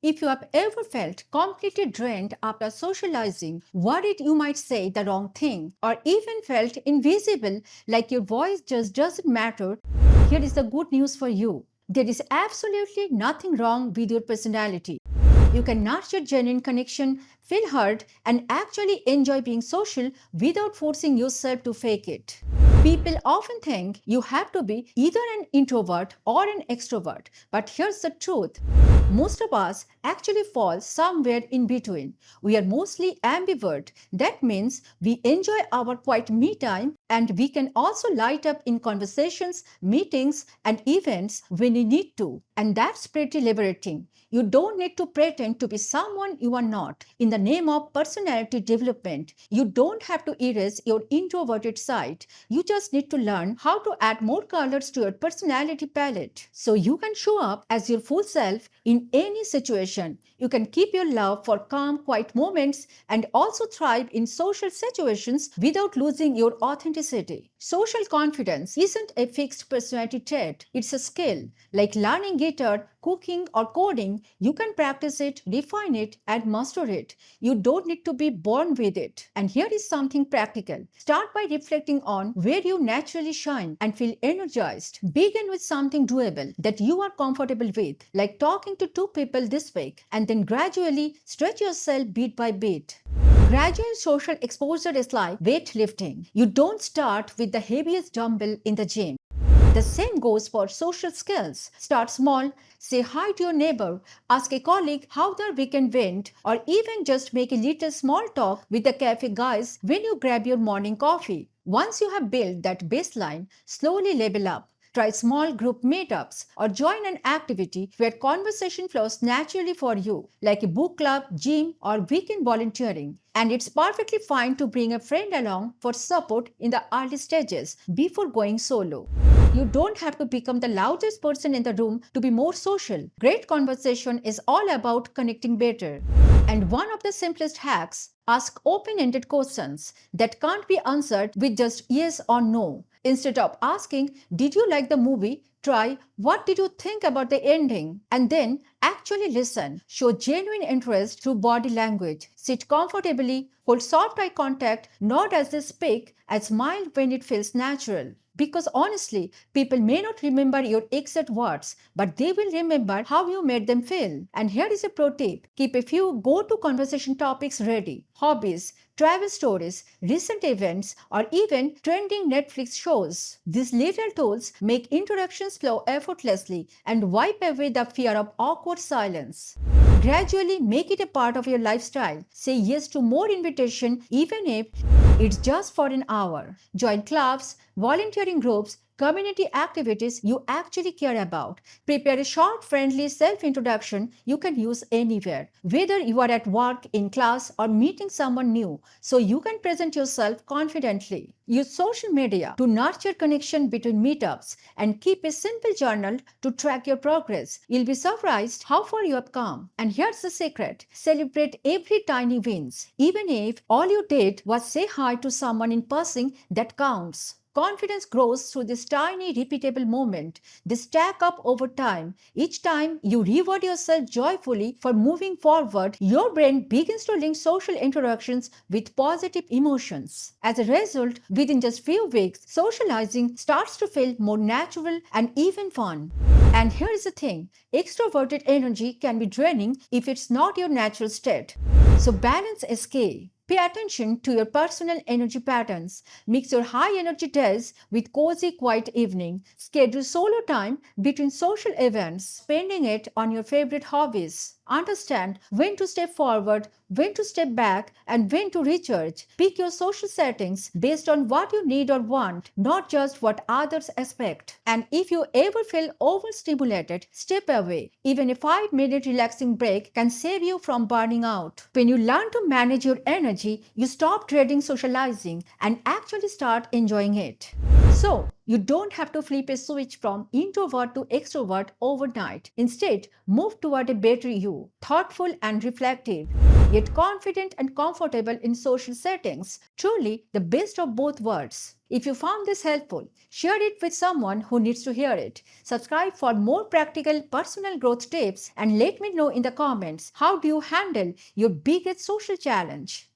If you have ever felt completely drained after socializing, worried you might say the wrong thing, or even felt invisible like your voice just doesn't matter, here is the good news for you. There is absolutely nothing wrong with your personality. You can nurture genuine connection, feel heard, and actually enjoy being social without forcing yourself to fake it. People often think you have to be either an introvert or an extrovert, but here's the truth. Most of us actually fall somewhere in between. We are mostly ambivert. That means we enjoy our quiet me time and we can also light up in conversations, meetings, and events when we need to. And that's pretty liberating. You don't need to pretend to be someone you are not. In the name of personality development, you don't have to erase your introverted side. You just need to learn how to add more colors to your personality palette so you can show up as your full self in any situation. You can keep your love for calm, quiet moments and also thrive in social situations without losing your authenticity. Social confidence isn't a fixed personality trait, it's a skill. Like learning guitar, cooking, or coding, you can practice it, refine it, and master it. You don't need to be born with it. And here is something practical. Start by reflecting on where you naturally shine and feel energized. Begin with something doable that you are comfortable with, like talking to two people this week, and then gradually stretch yourself bit by bit. Gradual social exposure is like weightlifting. You don't start with the heaviest dumbbell in the gym. The same goes for social skills. Start small, say hi to your neighbor, ask a colleague how their weekend went, or even just make a little small talk with the cafe guys when you grab your morning coffee. Once you have built that baseline, slowly level up. Try small group meetups or join an activity where conversation flows naturally for you, like a book club, gym, or weekend volunteering. And it's perfectly fine to bring a friend along for support in the early stages before going solo. You don't have to become the loudest person in the room to be more social. Great conversation is all about connecting better. And one of the simplest hacks, ask open-ended questions that can't be answered with just yes or no. Instead of asking, did you like the movie? Try, what did you think about the ending? And then actually listen. Show genuine interest through body language. Sit comfortably, hold soft eye contact, nod as they speak, and smile when it feels natural. Because honestly, people may not remember your exact words, but they will remember how you made them feel. And here is a pro tip. Keep a few go-to conversation topics ready. Hobbies, travel stories, recent events, or even trending Netflix shows. These little tools make introductions flow effortlessly and wipe away the fear of awkward silence. Gradually make it a part of your lifestyle. Say yes to more invitation even if it's just for an hour. Join clubs, volunteering groups, community activities you actually care about. Prepare a short, friendly self-introduction you can use anywhere, whether you are at work, in class, or meeting someone new, so you can present yourself confidently. Use social media to nurture connection between meetups and keep a simple journal to track your progress. You'll be surprised how far you have come. And here's the secret. Celebrate every tiny wins. Even if all you did was say hi to someone in passing, that counts. Confidence grows through this tiny, repeatable moment. They stack up over time. Each time you reward yourself joyfully for moving forward, your brain begins to link social interactions with positive emotions. As a result, within just few weeks, socializing starts to feel more natural and even fun. And here is the thing, extroverted energy can be draining if it's not your natural state. So balance is key. Pay attention to your personal energy patterns. Mix your high energy days with cozy, quiet evening. Schedule solo time between social events, spending it on your favorite hobbies. Understand when to step forward, when to step back, and when to recharge. Pick your social settings based on what you need or want, not just what others expect. And if you ever feel overstimulated, step away. Even a 5-minute relaxing break can save you from burning out. When you learn to manage your energy, you stop dreading socializing and actually start enjoying it. So, you don't have to flip a switch from introvert to extrovert overnight. Instead, move toward a better you, thoughtful and reflective. yet confident and comfortable in social settings. Truly, the best of both worlds. If you found this helpful, share it with someone who needs to hear it. Subscribe for more practical personal growth tips and let me know in the comments how do you handle your biggest social challenge.